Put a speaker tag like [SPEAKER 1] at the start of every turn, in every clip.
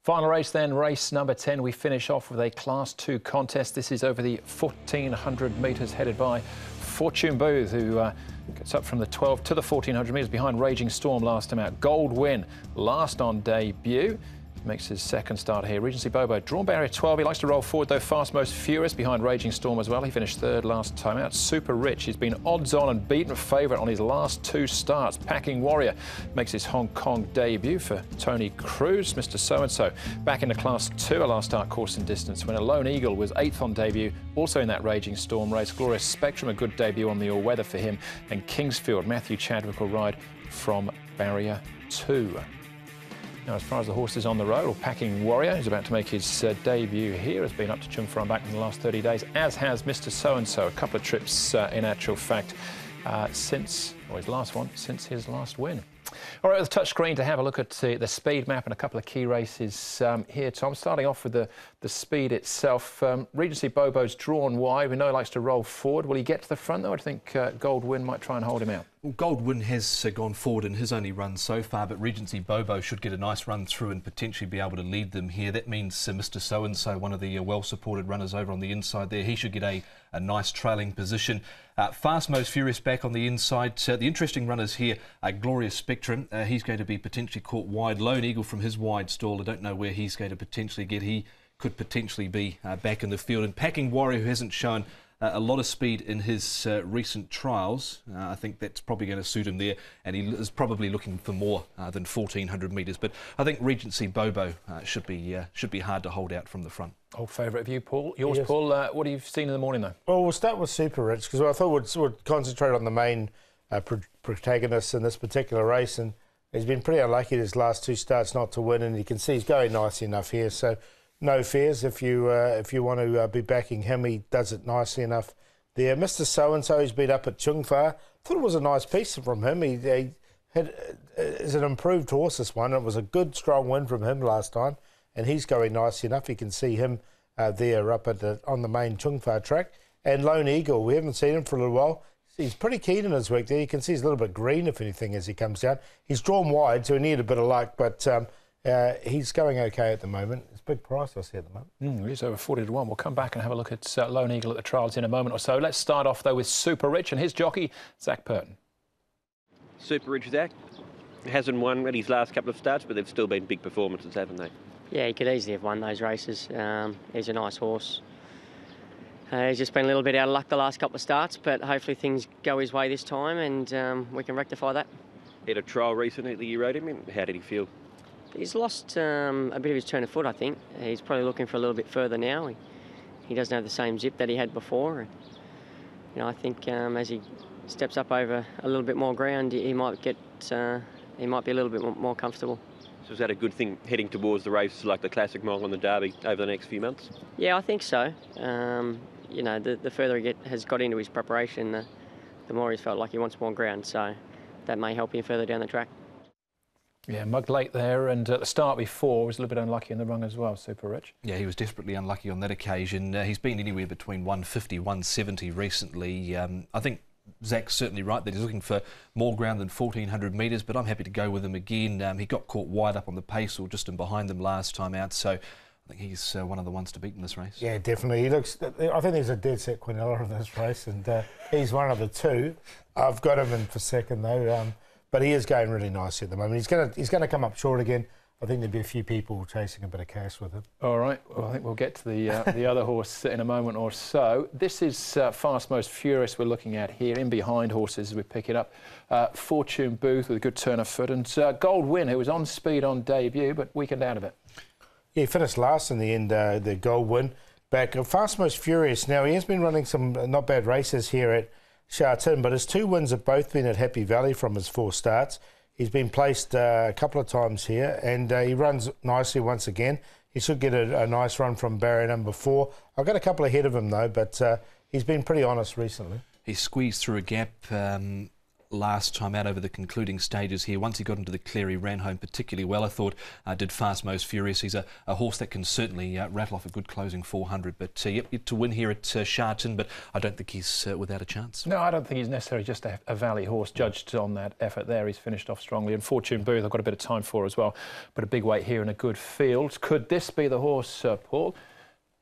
[SPEAKER 1] Final race then, race number 10. We finish off with a Class 2 contest. This is over the 1,400 metres, headed by Fortune Booth, who gets up from the 12 to the 1,400 metres behind Raging Storm last time out. Gold Win, last on debut. Makes his second start here. Regency Bobo, drawn barrier 12. He likes to roll forward, though. Fast Most Furious behind Raging Storm as well. He finished third last time out. Super Rich, he's been odds on and beaten favourite on his last two starts. Packing Warrior makes his Hong Kong debut for Tony Cruz. Mr. So-and-so back into Class 2, a last start course and distance winner. Lone Eagle was 8th on debut, also in that Raging Storm race. Glorious Spectrum, a good debut on the all-weather for him. And Kingsfield, Matthew Chadwick will ride from barrier 2. Now, as far as the horses on the road, or Packing Warrior, who's about to make his debut here, has been up to Chung Far back in the last 30 days, as has Mr. So-and-so, a couple of trips in actual fact since his last win. All right, with the touch screen to have a look at the speed map and a couple of key races here, Tom. Starting off with the speed itself. Regency Bobo's drawn wide. We know he likes to roll forward. Will he get to the front, though? I think Gold Win might try and hold him out.
[SPEAKER 2] Well, Gold Win has gone forward in his only run so far, but Regency Bobo should get a nice run through and potentially be able to lead them here. That means Mr. So-and-so, one of the well-supported runners over on the inside there, he should get a nice trailing position. Fast Most Furious back on the inside. The interesting runners here are Glorious Spectrum. He's going to be potentially caught wide. Lone Eagle from his wide stall. I don't know where he's going to potentially get. He could potentially be back in the field. And Packing Warrior, who hasn't shown a lot of speed in his recent trials. I think that's probably going to suit him there, and he is probably looking for more than 1,400 metres. But I think Regency Bobo should be hard to hold out from the front.
[SPEAKER 1] Old favourite of you, Paul. Yours, yes. Paul. What have you seen in the morning, though? Well,
[SPEAKER 3] we'll start with Super Rich, because I thought we'd concentrate on the main protagonists in this particular race, and he's been pretty unlucky his last two starts not to win, and you can see he's going nicely enough here. So no fears if you want to be backing him. He does it nicely enough there. Mr. So-and-so, who's been up at Chung Far, thought it was a nice piece from him. He is an improved horse, this one. It was a good, strong win from him last time, and he's going nicely enough. You can see him there up on the main Chung Far track. And Lone Eagle, we haven't seen him for a little while. He's pretty keen in his week there. You can see he's a little bit green, if anything, as he comes down. He's drawn wide, so he needed a bit of luck, but he's going okay at the moment. It's a big price, I see, at the moment.
[SPEAKER 1] He's over 40 to 1. We'll come back and have a look at Lone Eagle at the trials in a moment or so. Let's start off, though, with Super Rich and his jockey, Zach Purton.
[SPEAKER 4] Super Rich Zach hasn't won at his last couple of starts, but they've still been big performances, haven't they?
[SPEAKER 5] Yeah, he could easily have won those races. He's a nice horse. He's just been a little bit out of luck the last couple of starts, but hopefully things go his way this time and we can rectify that.
[SPEAKER 4] He had a trial recently that you rode him in. How did he feel?
[SPEAKER 5] He's lost a bit of his turn of foot, I think. He's probably looking for a little bit further now. He doesn't have the same zip that he had before. And, I think as he steps up over a little bit more ground, he might be a little bit more comfortable.
[SPEAKER 4] So is that a good thing heading towards the races like the Classic Mile and the Derby over the next few months?
[SPEAKER 5] Yeah, I think so. The further he has got into his preparation, the more he's felt like he wants more ground. So that may help him further down the track.
[SPEAKER 1] Yeah, mugged late there, and at the start before was a little bit unlucky in the run as well, Super Rich.
[SPEAKER 2] Yeah, he was desperately unlucky on that occasion. He's been anywhere between 150, 170 recently. I think Zach's certainly right that he's looking for more ground than 1,400 metres, but I'm happy to go with him again. He got caught wide up on the pace or just in behind them last time out, so I think he's one of the ones to beat in this race.
[SPEAKER 3] Yeah, definitely. I think there's a dead set Quinella in this race, and he's one of the two. I've got him in for second, though. But he is going really nicely at the moment. He's going to come up short again. I think there'll be a few people chasing a bit of cash with him.
[SPEAKER 1] All right. Well, I think we'll get to the other horse in a moment or so. This is Fast Most Furious we're looking at here, in behind horses as we pick it up. Fortune Booth with a good turn of foot, and Gold Win, who was on speed on debut but weakened out of it.
[SPEAKER 3] Yeah, he finished last in the end, the Gold Win. Back Fast Most Furious. Now, he has been running some not bad races here at Sha Tin, but his two wins have both been at Happy Valley from his 4 starts. He's been placed a couple of times here, and he runs nicely once again. He should get a nice run from barrier number 4. I've got a couple ahead of him, though, but he's been pretty honest recently.
[SPEAKER 2] He squeezed through a gap last time out over the concluding stages here. Once he got into the clear, he ran home particularly well, I thought. Did Fast Most Furious. He's a horse that can certainly rattle off a good closing 400. But yep, yet to win here at Sha Tin, but I don't think he's without a chance.
[SPEAKER 1] No, I don't think he's necessarily just a valley horse judged on that effort there. He's finished off strongly. And Fortune Booth, I've got a bit of time for as well. But a big weight here in a good field. Could this be the horse, Paul?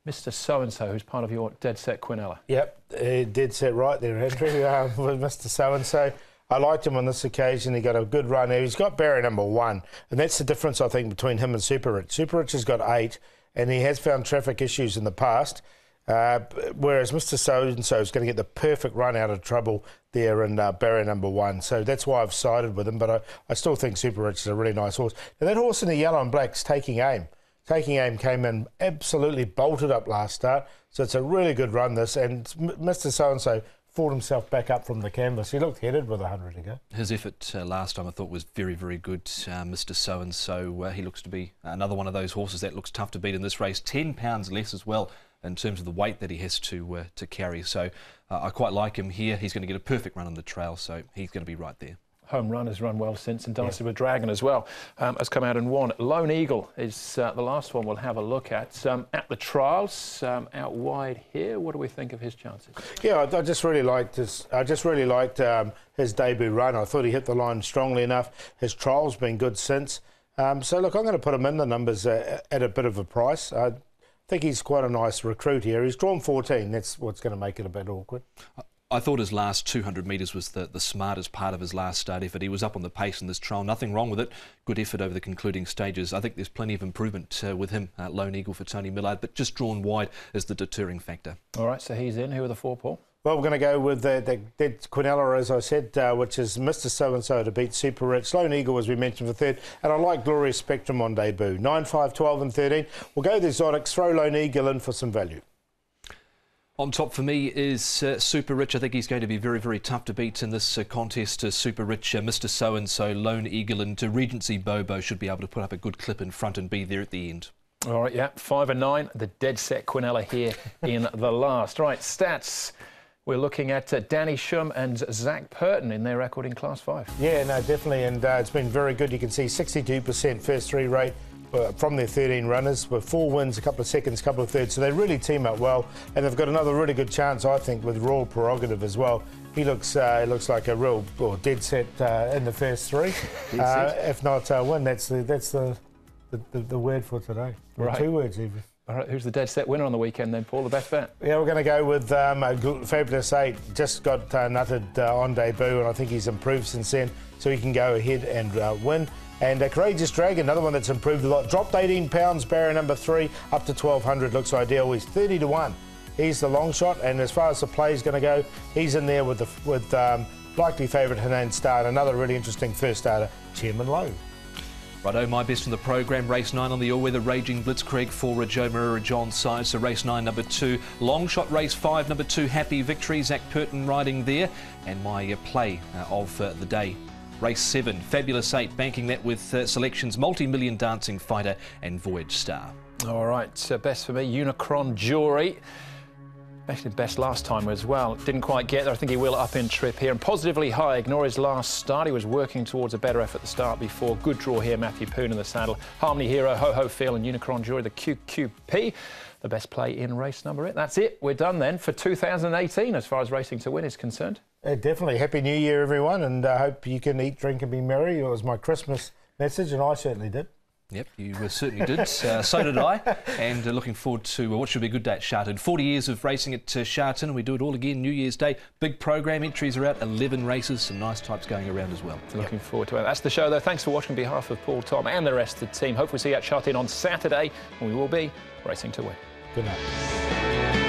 [SPEAKER 1] Mr. So-and-so, who's part of your dead set Quinella.
[SPEAKER 3] Yep, dead set right there, Andrew, with Mr. So-and-so. I liked him on this occasion. He got a good run. He's got barrier number 1, and that's the difference, I think, between him and Super Rich. Super Rich has got 8, and he has found traffic issues in the past, whereas Mr. So-and-so is going to get the perfect run out of trouble there in barrier number 1. So that's why I've sided with him, but I still think Super Rich is a really nice horse. And that horse in the yellow and black is Taking Aim. Taking Aim came in absolutely bolted up last start, so it's a really good run this, and Mr. So-and-so fought himself back up from the canvas. He looked headed with 100 to go.
[SPEAKER 2] His effort last time I thought was very, very good, Mr. So-and-so. He looks to be another one of those horses that looks tough to beat in this race. 10 pounds less as well in terms of the weight that he has to carry. So I quite like him here. He's going to get a perfect run on the trail, so he's going to be right there.
[SPEAKER 1] Home Run has run well since, and Dancing with Dragon as well has come out and won. Lone Eagle is the last one we'll have a look at. At the trials, out wide here, what do we think of his chances? Yeah,
[SPEAKER 3] I just really liked his. I just really liked his debut run. I thought he hit the line strongly enough. His trial's been good since. So look, I'm going to put him in the numbers at a bit of a price. I think he's quite a nice recruit here. He's drawn 14. That's what's going to make it a bit awkward.
[SPEAKER 2] I thought his last 200 metres was the smartest part of his last start effort. He was up on the pace in this trial, nothing wrong with it. Good effort over the concluding stages. I think there's plenty of improvement with him, Lone Eagle for Tony Millard, but just drawn wide is the deterring factor.
[SPEAKER 1] All right, so he's in. Who are the 4, Paul?
[SPEAKER 3] Well, we're going to go with the Quinella, as I said, which is Mr. So-and-so to beat Super Rich. Lone Eagle, as we mentioned, for 3rd. And I like Glorious Spectrum on debut. 9, 5, 12 and 13. We'll go with the exotics, throw Lone Eagle in for some value.
[SPEAKER 2] On top for me is Super Rich. I think he's going to be very, very tough to beat in this contest. Super Rich, Mr. So-and-so, Lone Eagle and Regency Bobo should be able to put up a good clip in front and be there at the end.
[SPEAKER 1] All right, yeah, 5 and 9, the dead set Quinella here in the last. Right, stats. We're looking at Danny Shum and Zach Purton in their record in Class 5.
[SPEAKER 3] Yeah, no, definitely, and it's been very good. You can see 62% first 3 rate from their 13 runners, with 4 wins, a couple of seconds, a couple of thirds. So they really team up well, and they've got another really good chance, I think, with Royal Prerogative as well. He looks like a real dead set in the first 3. If not win, that's the word for today.
[SPEAKER 1] Right.
[SPEAKER 3] 2 words even.
[SPEAKER 1] All right, who's the dead set winner on the weekend then, Paul? The best bet?
[SPEAKER 3] Yeah, we're going to go with Fabulous 8. Just got nutted on debut, and I think he's improved since then, so he can go ahead and win. And Courageous Dragon, another one that's improved a lot. Dropped 18 pounds, barrier number 3, up to 1,200. Looks ideal. He's 30 to 1. He's the long shot, and as far as the play is going to go, he's in there with likely favourite Hanan Star, and another really interesting first starter, Chairman Lowe.
[SPEAKER 2] Righto, my best in the programme. Race 9 on the all-weather Raging Blitzkrieg for Joe Marira, John Side. So race 9, number 2. Long shot race 5, number 2, Happy Victory. Zach Purton riding there. And my play of the day. Race 7, Fabulous 8, banking that with selections Multi-Million Dancing Fighter and Voyage Star.
[SPEAKER 1] All right, so best for me, Unicron Jury. Actually, best last time as well. Didn't quite get there. I think he will up in trip here. And Positively High, ignore his last start. He was working towards a better effort at the start before. Good draw here, Matthew Poon in the saddle. Harmony Hero, Ho Ho Feel and Unicron Jury, the QQP. The best play in race number 8. That's it. We're done then for 2018 as far as Racing to Win is concerned.
[SPEAKER 3] Definitely. Happy New Year, everyone, and I hope you can eat, drink and be merry. It was my Christmas message, and I certainly did.
[SPEAKER 2] Yep, you certainly did. So did I. And looking forward to what should be a good day at Sha Tin. 40 years of racing at Sha Tin, and we do it all again New Year's Day. Big program, entries are out, 11 races, some nice types going around as well.
[SPEAKER 1] Looking forward to it. That's the show, though. Thanks for watching on behalf of Paul, Tom and the rest of the team. Hopefully see you at Sha Tin on Saturday, and we will be racing to win.
[SPEAKER 3] Good night.